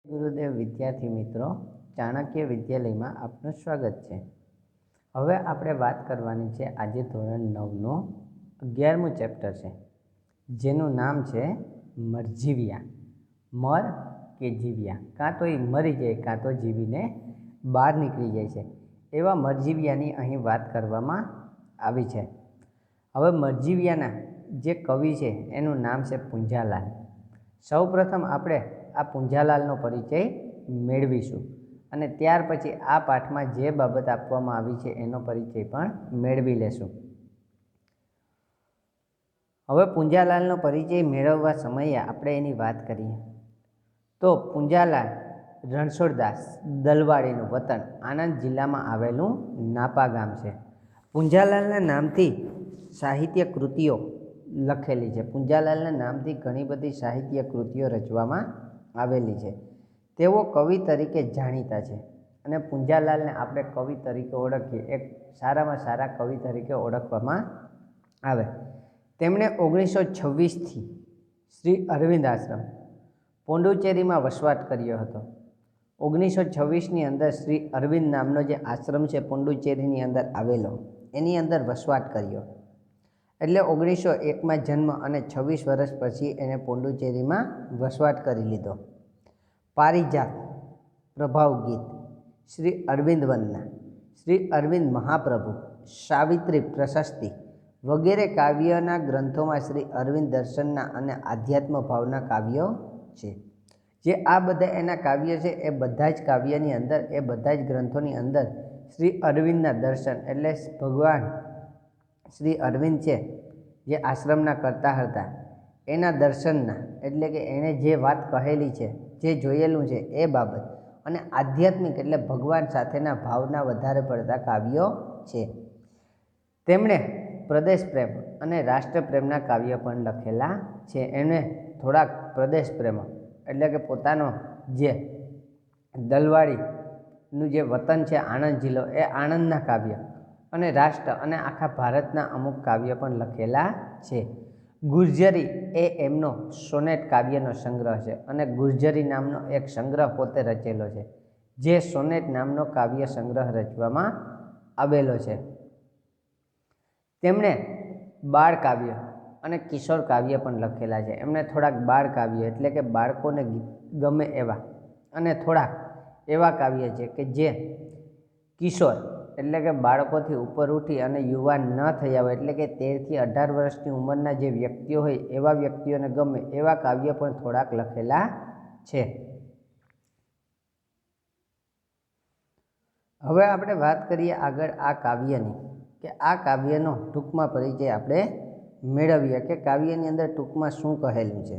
ગુરુદેવ વિદ્યાર્થી મિત્રો, ચાણક્ય વિદ્યાલયમાં આપનું સ્વાગત છે। હવે આપણે વાત કરવાની છે આજે ધોરણ 9નું 11મું ચેપ્ટર છે, જેનું નામ છે મરજીવ્યા। મર કે જીવ્યા, કાં તો એ મરી જાય કાં તો જીવીને બહાર નીકળી જાય છે, એવા મરજીવ્યાની અહીં વાત કરવામાં આવી છે। હવે મરજીવ્યાના જે કવિ છે એનું નામ છે પૂંજાલાલ। સૌપ્રથમ આપણે આ પૂંજાલાલનો પરિચય મેળવીશું અને ત્યાર પછી આ પાઠમાં જે બાબત આપવામાં આવી છે એનો પરિચય પણ મેળવી લેશું। હવે પૂંજાલાલનો પરિચય મેળવવા સમયે આપણે એની વાત કરીએ તો પૂંજાલાલ રણછોડદાસ દલવાડીનું વતન આણંદ જિલ્લામાં આવેલું નાપા ગામ છે। પૂંજાલાલના નામથી સાહિત્ય કૃતિઓ લખેલી છે। પૂંજાલાલના નામથી ઘણી બધી સાહિત્ય કૃતિઓ રચવામાં આવેલી છે। તેઓ કવિ તરીકે જાણીતા છે અને પૂંજાલાલને આપણે કવિ તરીકે ઓળખીએ, એક સારામાં સારા કવિ તરીકે ઓળખવામાં આવે। તેમણે 1926થી શ્રી અરવિંદ આશ્રમ પોંડુચેરીમાં વસવાટ કર્યો હતો। 1926ની અંદર શ્રી અરવિંદ નામનો જે આશ્રમ છે પોંડુચેરીની અંદર આવેલો, એની અંદર વસવાટ કર્યો। એટલે 1901માં જન્મ અને 26 વર્ષ પછી એને પોંડુચેરીમાં વસવાટ કરી લીધો। પારિજાત, પ્રભાવ ગીત, શ્રી અરવિંદ વંદના, શ્રી અરવિંદ મહાપ્રભુ, સાવિત્રી પ્રશસ્તિ વગેરે કાવ્યના ગ્રંથોમાં શ્રી અરવિંદ દર્શનના અને આધ્યાત્મ ભાવના કાવ્યો છે। જે આ બધા એના કાવ્ય છે એ બધા જ કાવ્યની અંદર, એ બધા જ ગ્રંથોની અંદર શ્રી અરવિંદના દર્શન એટલે ભગવાન શ્રી અરવિંદ છે જે આશ્રમના કરતા હતા એના દર્શનના, એટલે કે એણે જે વાત કહેલી છે, જે જોયેલું છે એ બાબત, અને આધ્યાત્મિક એટલે ભગવાન સાથેના ભાવના વધારે પડતા કાવ્યો છે। તેમણે પ્રદેશ પ્રેમ અને રાષ્ટ્ર પ્રેમના કાવ્ય પણ લખેલા છે। એણે થોડાક પ્રદેશ પ્રેમ એટલે કે પોતાનો જે દલવાડીનું જે વતન છે આણંદ જિલ્લો, એ આણંદના કાવ્ય અને રાષ્ટ્ર અને આખા ભારતના અમુક કાવ્ય પણ લખેલા છે। ગુર્જરી એ એમનો સોનેટ કાવ્યનો સંગ્રહ છે અને ગુર્જરી નામનો એક સંગ્રહ પોતે રચેલો છે, જે સોનેટ નામનો કાવ્ય સંગ્રહ રચવામાં આવેલો છે। તેમણે બાળ કાવ્ય અને કિશોર કાવ્ય પણ લખેલા છે। એમણે થોડાક બાળ કાવ્ય એટલે કે બાળકોને ગમે એવા અને થોડાક એવા કાવ્ય છે કે જે કિશોર એટલે કે બાળકોથી ઉપર ઉઠી અને યુવાન ન થયા હોય, એટલે કે 13થી 18 વર્ષની ઉંમરના જે વ્યક્તિઓ હોય એવા વ્યક્તિઓને ગમે એવા કાવ્ય પણ થોડાક લખેલા છે। હવે આપણે વાત કરીએ આગળ આ કાવ્યની, કે આ કાવ્યનો ટૂંકમાં પરિચય આપણે મેળવીએ કે કાવ્યની અંદર ટૂંકમાં શું કહેલું છે।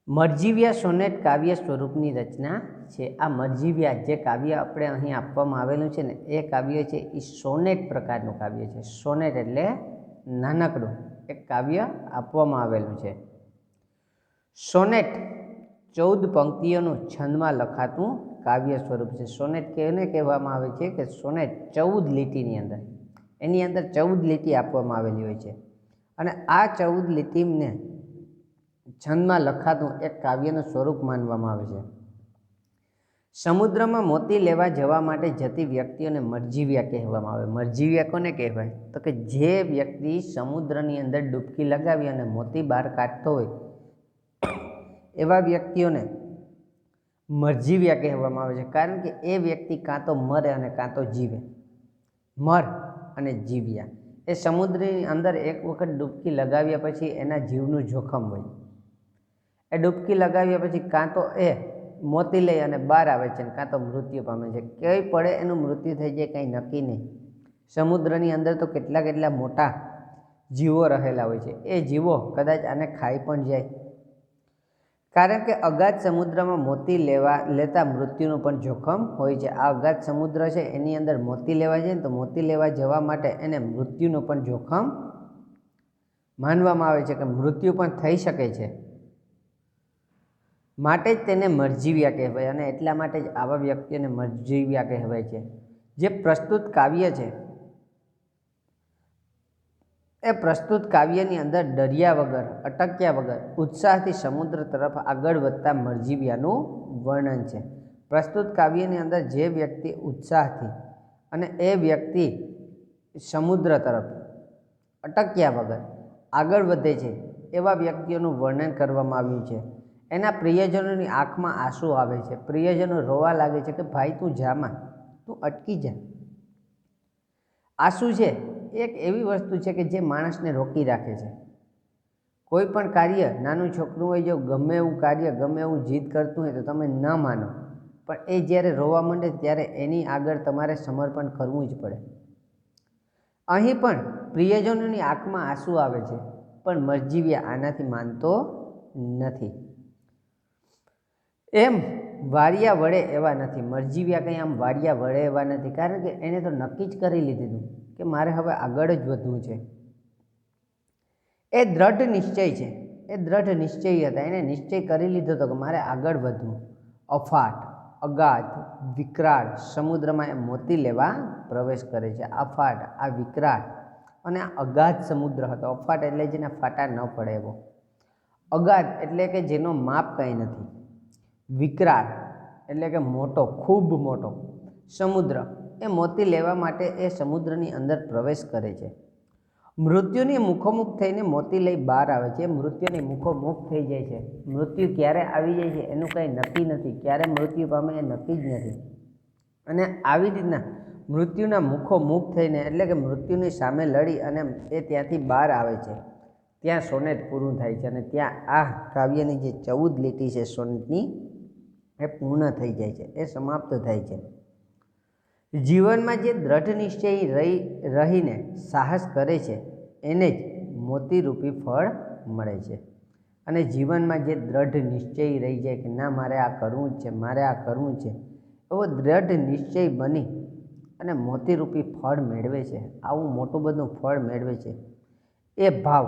મરજીવ્યા સોનેટ કાવ્ય સ્વરૂપની રચના છે। આ મરજીવ્યા જે કાવ્ય આપણે અહીં આપવામાં આવેલું છે ને, એ કાવ્ય છે એ સોનેટ પ્રકારનું કાવ્ય છે। સોનેટ એટલે નાનકડું એક કાવ્ય આપવામાં આવેલું છે। સોનેટ 14 પંક્તિઓનું છંદમાં લખાતું કાવ્ય સ્વરૂપ છે। સોનેટ કેને કહેવામાં આવે છે કે સોનેટ 14 લીટીની અંદર, એની અંદર 14 લીટી આપવામાં આવેલી હોય છે અને આ 14 લીટીને છંદમાં લખાતું એક કાવ્યનું સ્વરૂપ માનવામાં આવે છે। સમુદ્રમાં મોતી લેવા જવા માટે જતી વ્યક્તિઓને મરજીવ્યા કહેવામાં આવે। મરજીવ્યા કોને કહેવાય તો કે જે વ્યક્તિ સમુદ્રની અંદર ડૂબકી લગાવી અને મોતી બહાર કાઢતો હોય એવા વ્યક્તિઓને મરજીવ્યા કહેવામાં આવે છે। કારણ કે એ વ્યક્તિ કાં તો મરે અને કાં તો જીવે। મર અને જીવ્યા એ સમુદ્રની અંદર એક વખત ડૂબકી લગાવ્યા પછી એના જીવનું જોખમ હોય। એ ડૂબકી લગાવ્યા પછી કાં તો એ મોતી લઈ અને બહાર આવે છે, કાં તો મૃત્યુ પામે છે। કઈ પડે એનું મૃત્યુ થઈ જાય કંઈ નક્કી નહીં। સમુદ્રની અંદર તો કેટલા મોટા જીવો રહેલા હોય છે, એ જીવો કદાચ આને ખાઈ પણ જાય, કારણ કે અગાધ સમુદ્રમાં મોતી લેતા મૃત્યુનું પણ જોખમ હોય છે। આ અગાધ સમુદ્ર છે એની અંદર મોતી લેવા જાય ને તો મોતી લેવા જવા માટે એને મૃત્યુનું પણ જોખમ માનવામાં આવે છે કે મૃત્યુ પણ થઈ શકે છે, માટે જ તેને મરજીવ્યા કહેવાય અને એટલા માટે જ આવા વ્યક્તિઓને મરજીવ્યા કહેવાય છે। જે પ્રસ્તુત કાવ્ય છે એ પ્રસ્તુત કાવ્યની અંદર ડર્યા વગર, અટક્યા વગર ઉત્સાહથી સમુદ્ર તરફ આગળ વધતા મરજીવ્યાનું વર્ણન છે. પ્રસ્તુત કાવ્યની અંદર જે વ્યક્તિ ઉત્સાહથી અને એ વ્યક્તિ સમુદ્ર તરફ અટક્યા વગર આગળ વધે છે એવા વ્યક્તિઓનું વર્ણન કરવામાં આવ્યું છે. એના પ્રિયજનોની આંખમાં આંસુ આવે છે, પ્રિયજનો રોવા લાગે છે કે ભાઈ તું જામાં, તું અટકી જા. આંસુ છે એક એવી વસ્તુ છે કે જે માણસને રોકી રાખે છે. કોઈ પણ કાર્ય, નાનું છોકરું હોય જો ગમે એવું કાર્ય ગમે એવું જીદ કરતું હોય તો તમે ન માનો, પણ એ જ્યારે રોવા માંડે ત્યારે એની આગળ તમારે સમર્પણ કરવું જ પડે. અહીં પણ પ્રિયજનોની આંખમાં આંસુ આવે છે, પણ મરજીવ્યા આનાથી માનતો નથી. એમ વાળિયા વળે એવા નથી. મરજીવ્યા કંઈ આમ વાળિયા વળે એવા નથી, કારણ કે એને તો નક્કી જ કરી લીધું કે મારે હવે આગળ જ વધવું છે. એ દ્રઢ નિશ્ચય છે, એ દ્રઢ નિશ્ચયી હતા. એને નિશ્ચય કરી લીધો હતો કે મારે આગળ વધવું. અફાટ, અગાધ, વિકરાળ સમુદ્રમાં એ મોતી લેવા પ્રવેશ કરે છે. અફાટ, આ વિકરાળ અને આ અગાધ સમુદ્ર હતો. અફાટ એટલે જેને ફાટા ન પડે એવો, અગાધ એટલે કે જેનો માપ કંઈ નથી, વિકરાળ એટલે કે મોટો, ખૂબ મોટો સમુદ્ર. એ મોતી લેવા માટે એ સમુદ્રની અંદર પ્રવેશ કરે છે. મૃત્યુની મુખોમુખ થઈને મોતી લઈ બહાર આવે છે. મૃત્યુની મુખોમુખ થઈ જાય છે. મૃત્યુ ક્યારે આવી જાય છે એનું કંઈ નક્કી નથી, ક્યારે મૃત્યુ પામે એ નક્કી જ નથી. અને આવી રીતના મૃત્યુના મુખોમુખ થઈને એટલે કે મૃત્યુની સામે લડી અને એ ત્યાંથી બહાર આવે છે. ત્યાં સોનેટ પૂરું થાય છે અને ત્યાં આ કાવ્યની જે 14 લીટી છે સોનેટની એ પૂર્ણ થઈ જાય છે, એ સમાપ્ત થાય છે. જીવનમાં જે દ્રઢ નિશ્ચયી રહીને સાહસ કરે છે એને જ મોતીરૂપી ફળ મળે છે. અને જીવનમાં જે દ્રઢ નિશ્ચયી રહી જાય કે ના મારે આ કરવું જ છે, મારે આ કરવું છે, એવો દ્રઢ નિશ્ચય બની અને મોતીરૂપી ફળ મેળવે છે, આવું મોટું બધું ફળ મેળવે છે, એ ભાવ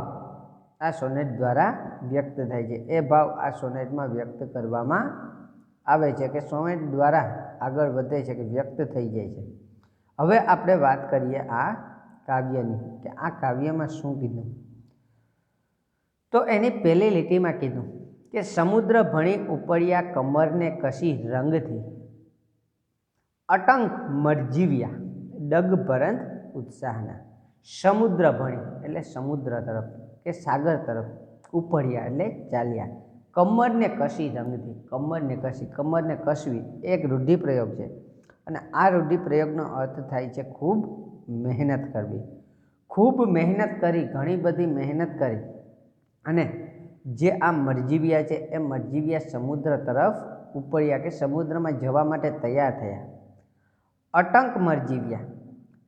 આ સોનેટ દ્વારા વ્યક્ત થાય છે. એ ભાવ આ સોનેટમાં વ્યક્ત કરવામાં આવે છે કે સોનેટ દ્વારા આગળ વધે છે કે વ્યક્ત થઈ જાય છે. હવે આપણે વાત કરીએ આ કાવ્યની કે આ કાવ્યમાં શું કીધું. તો એની પહેલી લીટીમાં કીધું કે સમુદ્ર ભણી ઉપડ્યા કમરને કશી રંગથી, અટંક મરજીવ્યા ડગ ભરંત ઉત્સાહના. સમુદ્ર ભણી એટલે સમુદ્ર તરફ કે સાગર તરફ, ઉપડ્યા એટલે ચાલ્યા. કમરને કશી રંગથી, કમરને કશી, કમરને કશવી એક રૂઢિપ્રયોગ છે અને આ રૂઢિપ્રયોગનો અર્થ થાય છે ખૂબ મહેનત કરવી. ખૂબ મહેનત કરી, ઘણી બધી મહેનત કરી અને જે આ મરજીવ્યા છે એ મરજીવ્યા સમુદ્ર તરફ ઉપડ્યા કે સમુદ્રમાં જવા માટે તૈયાર થયા. અટંક મરજીવ્યા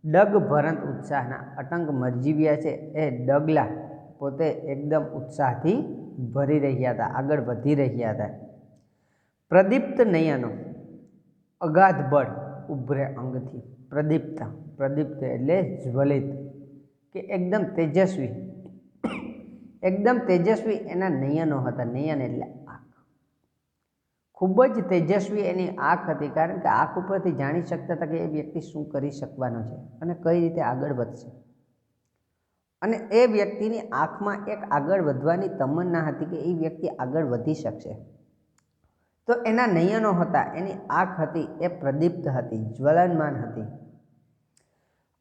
ડગ ભરંત ઉત્સાહના. અટંક મરજીવ્યા છે એ ડગલા પોતે એકદમ ઉત્સાહથી ભરી રહ્યા હતા, આગળ વધી રહ્યા હતા. પ્રદીપ્ત નયનો અગાધ બળ ઉભરે અંગથી. પ્રદીપ્ત, પ્રદીપ્ત એટલે જ્વલિત કે એકદમ તેજસ્વી, એકદમ તેજસ્વી એના નયનો હતા. નયન એટલે આંખ, ખૂબ જ તેજસ્વી એની આંખ હતી, કારણ કે આંખ ઉપરથી જાણી શકતા હતા કે એ વ્યક્તિ શું કરી શકવાનો છે અને કઈ રીતે આગળ વધશે. અને એ વ્યક્તિની આંખમાં એક આગળ વધવાની તમન્ના હતી કે એ વ્યક્તિ આગળ વધી શકશે. તો એના નયનો હતા, એની આંખ હતી એ પ્રદીપ્ત હતી, જ્વલનમાન હતી.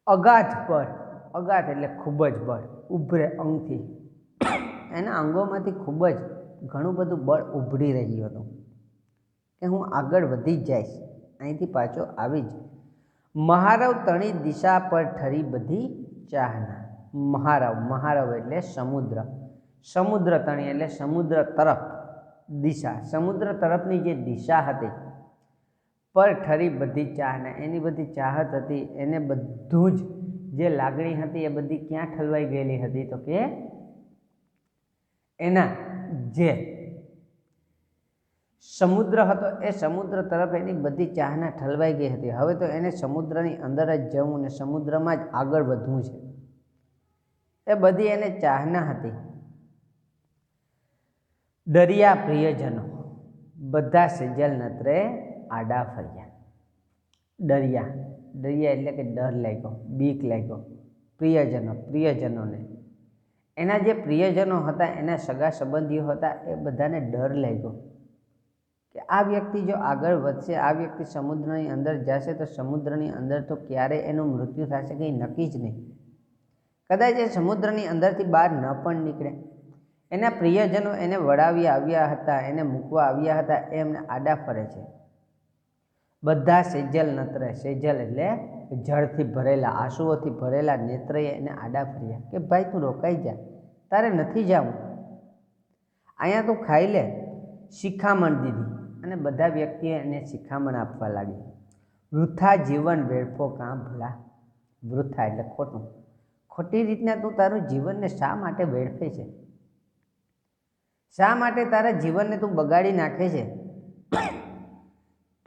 અગાધ બળ, અગાધ એટલે ખૂબ જ બળ, ઉભરે અંગથી એના અંગોમાંથી ખૂબ જ ઘણું બધું બળ ઉભરી રહ્યું હતું કે હું આગળ વધી જ જઈશ, અહીંથી પાછો આવી જ. મહારવ તણી દિશા પર ઠરી બધી ચાહના. મહારવ, મહારવ એટલે સમુદ્ર, સમુદ્ર તણી એટલે સમુદ્ર તરફ દિશા, સમુદ્ર તરફની જે દિશા હતી, પર ઠરી બધી ચાહના એની બધી ચાહત હતી, એને બધું જ જે લાગણી હતી એ બધી ક્યાં ઠલવાઈ ગયેલી હતી તો કે એના જે સમુદ્ર હતો એ સમુદ્ર તરફ એની બધી ચાહના ઠલવાઈ ગઈ હતી. હવે તો એને સમુદ્રની અંદર જ જવું અને સમુદ્રમાં જ આગળ વધવું છે, એ બધી એને ચાહના હતી. દરિયા પ્રિયજનો બધા સેજલ નત્રે આડા ફર્યા. દરિયા, દરિયા એટલે કે ડર લાગ્યો, બીક લાગ્યો. પ્રિયજનો, પ્રિયજનોને એના જે પ્રિયજનો હતા, એના સગા સંબંધીઓ હતા, એ બધાને ડર લાગ્યો કે કે આ વ્યક્તિ જો આગળ વધશે, આ વ્યક્તિ સમુદ્રની અંદર જશે તો સમુદ્રની અંદર તો ક્યારેય એનું મૃત્યુ થશે કંઈ નક્કી જ નહીં. કદાચ એ સમુદ્રની અંદરથી બહાર ન પણ નીકળે. એના પ્રિયજનો એને વળાવી આવ્યા હતા, એને મૂકવા આવ્યા હતા, એ એમને આડા ફરે છે. બધા સેજલ નતરે, સેજલ એટલે જળથી ભરેલા, આંસુઓથી ભરેલા નેત્રએ એને આડા ફર્યા કે ભાઈ તું રોકાઈ જા, તારે નથી જવું, અહીંયા તું ખાઈ લે. શિખામણ દીધી અને બધા વ્યક્તિએ એને શિખામણ આપવા લાગી. વૃથા જીવન વેડફો કાં ભલા. વૃથા એટલે ખોટું. ખોટી રીતના તું તારું જીવનને શા માટે વેડફે છે? શા માટે તારા જીવનને તું બગાડી નાખે છે?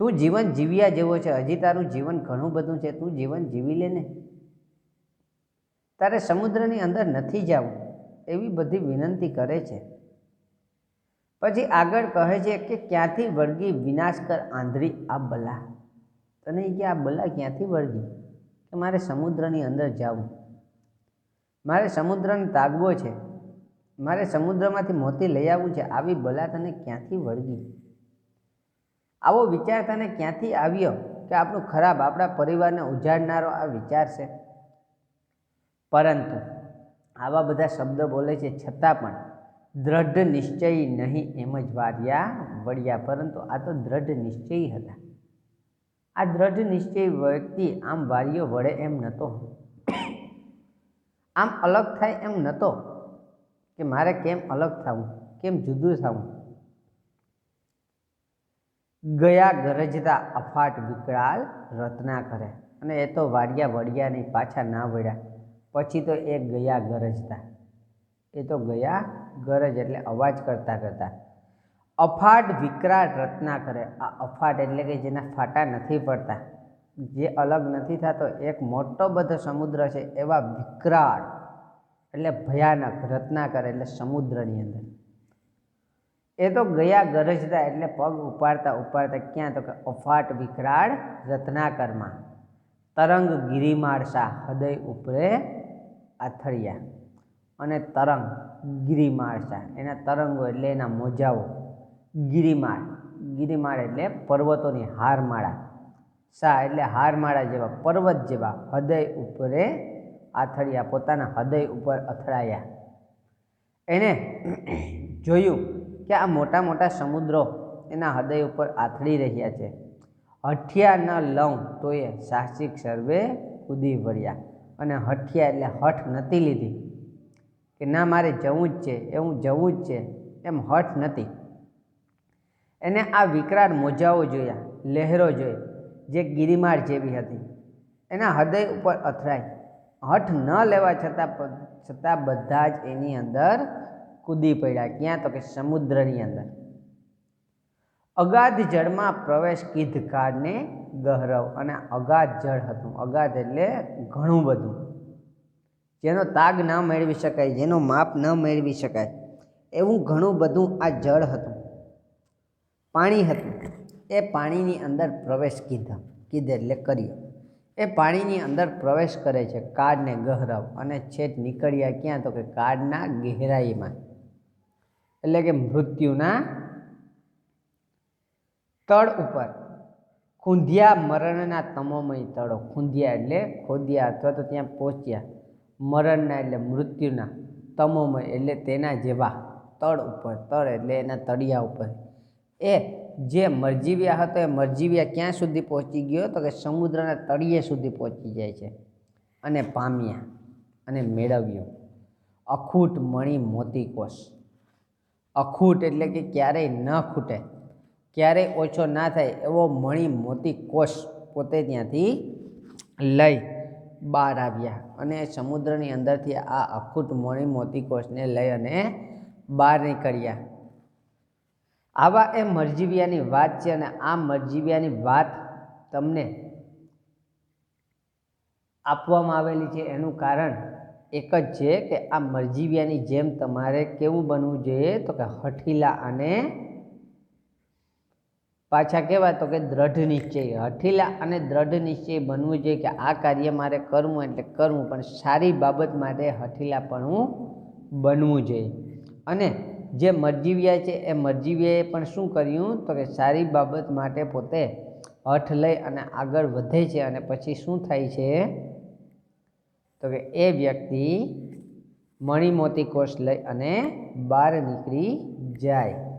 તું જીવન જીવ્યા જેવો છે, હજી તારું જીવન ઘણું બધું છે, તું જીવન જીવી લે ને. તારે સમુદ્રની અંદર નથી જવું, એવી બધી વિનંતી કરે છે. પછી આગળ કહે છે કે ક્યાંથી વળગી વિનાશ કર આંધળી આ બલા. તને કે આ બલા ક્યાંથી વળગી કે મારે સમુદ્રની અંદર જવું, મારે સમુદ્રને તાગવો છે, મારે સમુદ્રમાંથી મોતી લઈ આવવું છે. આવી બલા તને ક્યાંથી વળગી? આવો વિચાર તને ક્યાંથી આવ્યો કે આપણું ખરાબ, આપણા પરિવારને ઉજાડનારો આ વિચાર છે? પરંતુ આવા બધા શબ્દ બોલે છે છતાં પણ દ્રઢ નિશ્ચય નહીં એમ જ વાર્યા વળ્યા. પરંતુ આ તો દ્રઢ નિશ્ચયી હતા. આ દ્રઢ નિશ્ચયી વ્યક્તિ આમ વાર્યો વળે એમ નહોતો, આમ અલગ થાય એમ નહોતો કે મારે કેમ અલગ થવું, કેમ જુદું થવું. ગયા ગરજતા અફાટ વિકરાળ રત્ના કરે. અને એ તો વાર્યા વળ્યા નહીં, પાછા ના વળ્યા. પછી તો એ ગયા ગરજતા, એ તો ગયા ગરજ એટલે અવાજ કરતા કરતા અફાટ વિકરાળ રચના કરે. આ અફાટ એટલે કે જેના ફાટા નથી પડતા, જે અલગ નથી થતો, એક મોટો બધો સમુદ્ર છે એવા વિકરાળ એટલે ભયાનક રચના કરે એટલે સમુદ્રની અંદર. એ તો ગયા ગરજતા એટલે પગ ઉપાડતા ઉપાડતા ક્યાં? તો કે અફાટ વિકરાળ રત્નાકરમાં તરંગ ગિરિમાળસા હૃદય ઉપરે આથળિયા. અને તરંગ ગિરિમાળસા, એના તરંગો એટલે એના મોજાઓ. ગિરિમાળ, ગિરિમાળ એટલે પર્વતોની હારમાળા. સા એટલે હારમાળા જેવા, પર્વત જેવા. હૃદય ઉપરે આથળિયા, પોતાના હૃદય ઉપર અથડાયા. એને જોયું કે આ મોટા મોટા સમુદ્રો એના હૃદય ઉપર આથડી રહ્યા છે. હઠિયા ન લઉં તોય સાહસિક સર્વે કૂદી વળ્યા. અને હઠિયા એટલે હઠ નથી લીધી કે ના મારે જવું જ છે, એ હું જવું જ છે, એમ હઠ નથી. એને આ વિકરાળ મોજાઓ જોયા, લહેરો જોઈ જે ગિરિમાળ જેવી હતી, એના હૃદય ઉપર અથડાય. હઠ ન લેવા છતાં બધા જ એની અંદર કૂદી પડ્યા. ક્યાં? તો કે સમુદ્રની અંદર. અગાધ જળમાં પ્રવેશ કીધ કાળને ગહરવ. અને અગાધ જળ હતું. અગાધ એટલે ઘણું બધું, જેનો તાગ ન મેળવી શકાય, જેનો માપ ન મેળવી શકાય એવું ઘણું બધું આ જળ હતું, પાણી હતું. એ પાણીની અંદર પ્રવેશ કીધા, કીધ એટલે કર્યો. એ પાણીની અંદર પ્રવેશ કરે છે કાળને ગહરવ. અને છેક નીકળ્યા ક્યાં? તો કે કાળના ગહેરાઈમાં, એટલે કે મૃત્યુના તળ ઉપર. ખૂંધ્યા મરણના તમોમય તળો. ખૂંધ્યા એટલે ખોદ્યા અથવા તો ત્યાં પહોંચ્યા. મરણના એટલે મૃત્યુના, તમોમય એટલે તેના જેવા તળ ઉપર. તળ એટલે એના તળિયા ઉપર. એ જે મરજીવ્યા હતો એ મરજીવ્યા ક્યાં સુધી પહોંચી ગયો? તો કે સમુદ્રના તળિયે સુધી પહોંચી જાય છે. અને પામ્યા અને મેળવ્યું અખૂટ મણિ મોતી કોષ. અખૂટ એટલે કે ક્યારેય ન ખૂટે, ક્યારેય ઓછો ના થાય એવો મણિ મોતી કોષ પોતે ત્યાંથી લઈ બહાર આવ્યા. અને સમુદ્રની અંદરથી આ અખૂટ મણિ મોતી કોષને લઈ અને બહાર નીકળ્યા. આવા એ મરજીવ્યાની વાત છે. અને આ મરજીવ્યાની વાત તમને આપવામાં આવેલી છે. એનું કારણ એક જ છે કે આ મરજીવ્યાની જેમ તમારે કેવું બનવું જોઈએ? તો કે હઠીલા અને પાછા કહેવાય તો કે દ્રઢ નિશ્ચય. હઠીલા અને દ્રઢ નિશ્ચય બનવું જોઈએ કે આ કાર્ય મારે કરવું એટલે કરવું, પણ સારી બાબત માટે હઠીલાપણું બનવું જોઈએ. અને જે મરજીવિયા છે એ મરજીવિયાએ પણ શું કર્યું તો કે સારી બાબત માટે પોતે હઠ લઈ અને આગળ વધે છે અને પછી શું થાય છે તો કે એ વ્યક્તિ મણિમોતી કોષ લઈ અને બહાર નીકળી જાય।